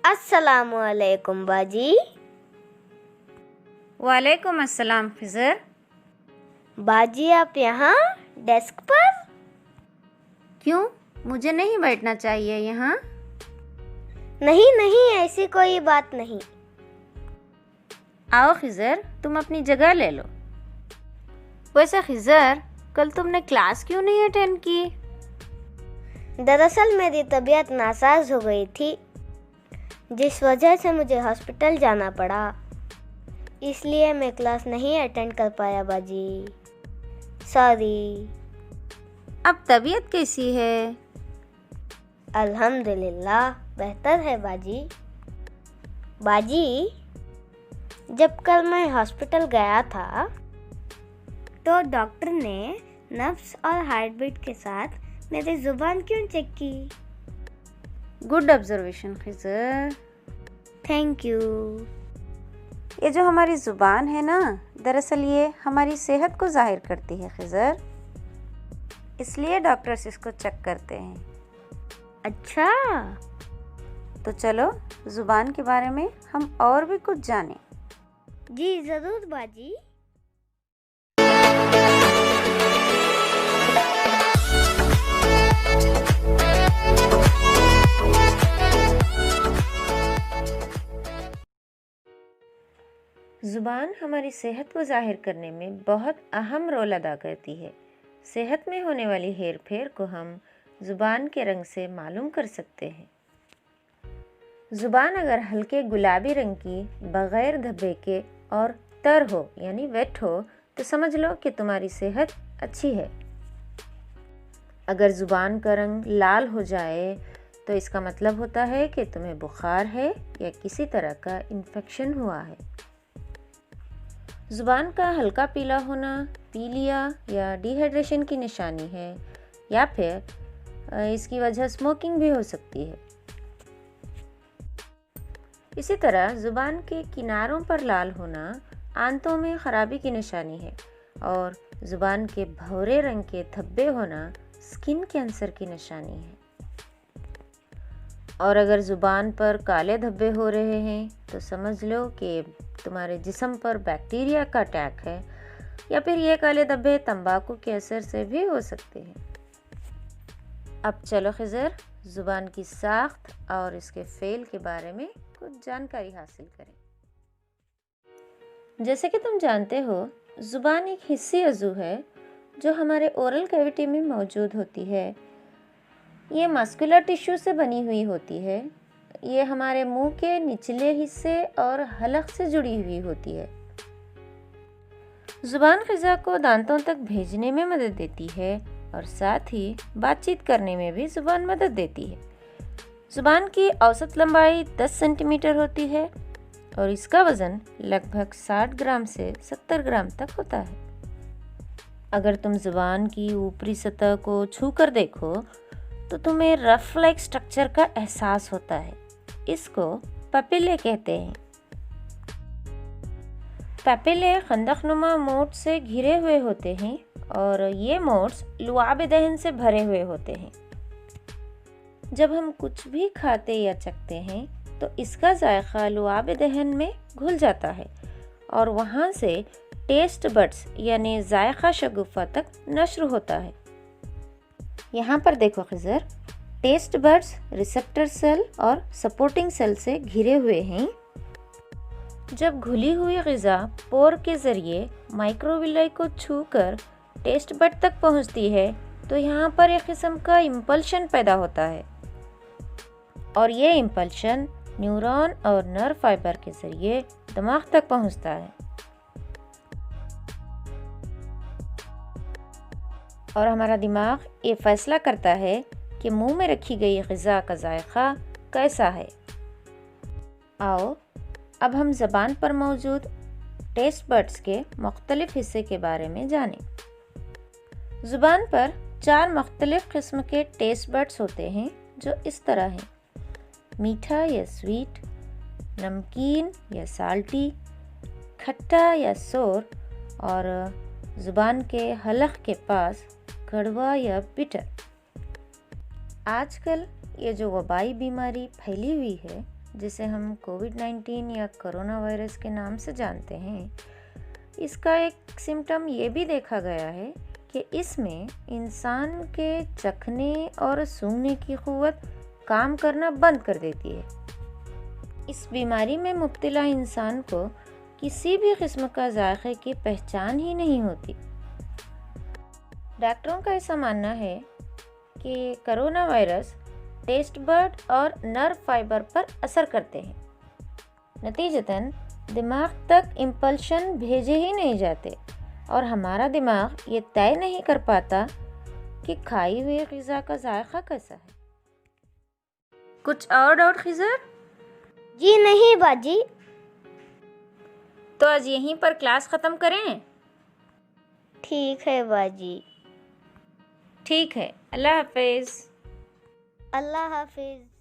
अस्सलामुअलैकुम बाजी। वालेकुम अस्सलाम खिज़र। बाजी आप यहाँ डेस्क पर? क्यों, मुझे नहीं बैठना चाहिए यहाँ? नहीं नहीं, ऐसी कोई बात नहीं। आओ खिज़र, तुम अपनी जगह ले लो। वैसे खिज़र, कल तुमने क्लास क्यों नहीं अटेंड की? दरअसल मेरी तबीयत नासाज हो गई थी, जिस वजह से मुझे हॉस्पिटल जाना पड़ा। इसलिए मैं क्लास नहीं अटेंड कर पाया बाजी, सॉरी। अब तबीयत कैसी है? अल्हम्दुलिल्लाह बेहतर है बाजी। बाजी, जब कल मैं हॉस्पिटल गया था तो डॉक्टर ने नब्ज़ और हार्ट बीट के साथ मेरी ज़ुबान क्यों चेक की? Good observation Khizar. Thank you. ये जो हमारी ज़ुबान है ना, दरअसल ये हमारी सेहत को जाहिर करती है खिज़र, इसलिए डॉक्टर्स इसको चेक करते हैं। अच्छा, तो चलो ज़ुबान के बारे में हम और भी कुछ जानें। जी ज़रूर बाजी। ज़ुबान हमारी सेहत को जाहिर करने में बहुत अहम रोल अदा करती है। सेहत में होने वाली हेर फेर को हम ज़ुबान के रंग से मालूम कर सकते हैं। ज़ुबान अगर हल्के गुलाबी रंग की, बग़ैर धब्बे के और तर हो यानी वेट हो, तो समझ लो कि तुम्हारी सेहत अच्छी है। अगर ज़ुबान का रंग लाल हो जाए तो इसका मतलब होता है कि तुम्हें बुखार है या किसी तरह का इन्फेक्शन हुआ है। ज़ुबान का हल्का पीला होना पीलिया या डिहाइड्रेशन की निशानी है, या फिर इसकी वजह स्मोकिंग भी हो सकती है। इसी तरह ज़ुबान के किनारों पर लाल होना आंतों में ख़राबी की निशानी है, और ज़ुबान के भूरे रंग के धब्बे होना स्किन कैंसर की निशानी है। और अगर ज़ुबान पर काले धब्बे हो रहे हैं तो समझ लो कि तुम्हारे जिस्म पर बैक्टीरिया का अटैक है, या फिर ये काले धब्बे तंबाकू के असर से भी हो सकते हैं। अब चलो खिज़र, ज़ुबान की साख्त और इसके फ़ेल के बारे में कुछ जानकारी हासिल करें। जैसे कि तुम जानते हो, ज़ुबान एक हिस्सी अज़ू है जो हमारे ओरल कैविटी में मौजूद होती है। ये मस्कुलर टिश्यू से बनी हुई होती है। ये हमारे मुंह के निचले हिस्से और हलक से जुड़ी हुई होती है। ज़ुबान ग़िज़ा को दांतों तक भेजने में मदद देती है, और साथ ही बातचीत करने में भी ज़ुबान मदद देती है। ज़ुबान की औसत लंबाई 10 सेंटीमीटर होती है, और इसका वज़न लगभग 60 ग्राम से 70 ग्राम तक होता है। अगर तुम ज़ुबान की ऊपरी सतह को छू कर देखो तो तुम्हें रफ लाइक स्ट्रक्चर का एहसास होता है। इसको पपिले कहते हैं। पपिले खंदकनुमा मोड्स से घिरे हुए होते हैं, और ये मोड्स लुआब दहन से भरे हुए होते हैं। जब हम कुछ भी खाते या चखते हैं तो इसका जायका लुआब दहन में घुल जाता है, और वहाँ से टेस्ट बड्स यानी जायका शगुफ़ा तक नश्र होता है। यहाँ पर देखो Khizar, taste buds receptor cell और सपोर्टिंग सेल से घिरे हुए हैं। जब घुली हुई ग़िज़ा पोर के ज़रिए माइक्रोविलाई को छूकर टेस्ट बड तक पहुँचती है तो यहाँ पर एक किस्म का इम्पल्शन पैदा होता है, और ये इम्पल्शन न्यूरॉन और नर्व फाइबर के ज़रिए दिमाग तक पहुँचता है। और हमारा दिमाग ये फैसला करता है कि मुंह में रखी गई ग़िज़ा का जायका कैसा है। आओ अब हम ज़बान पर मौजूद टेस्ट बड्स के मुख्तलिफ हिस्से के बारे में जानें। ज़ुबान पर 4 मुख्तलिफ किस्म के टेस्ट बड्स होते हैं, जो इस तरह हैं: मीठा या स्वीट, नमकीन या साल्टी, खट्टा या सोर, और ज़ुबान के हलक के पास कड़वा या बिटर। आजकल ये जो वबाई बीमारी फैली हुई है, जिसे हम कोविड-19 या कोरोना वायरस के नाम से जानते हैं, इसका एक सिम्टम ये भी देखा गया है कि इसमें इंसान के चखने और सूंघने की क़ुव्वत काम करना बंद कर देती है। इस बीमारी में मुब्तला इंसान को किसी भी किस्म का जायके की पहचान ही नहीं होती। डॉक्टरों का ऐसा मानना है कि कोरोना वायरस टेस्ट बड और नर्व फाइबर पर असर करते हैं। नतीजतन दिमाग तक इम्पल्शन भेजे ही नहीं जाते और हमारा दिमाग ये तय नहीं कर पाता कि खाई हुई ग़िज़ा का जायका कैसा है। कुछ और डाउट खिज़र? जी नहीं बाजी। तो आज यहीं पर क्लास ख़त्म करें? ठीक है बाजी। ठीक है, अल्लाह हाफिज़। अल्लाह हाफिज़।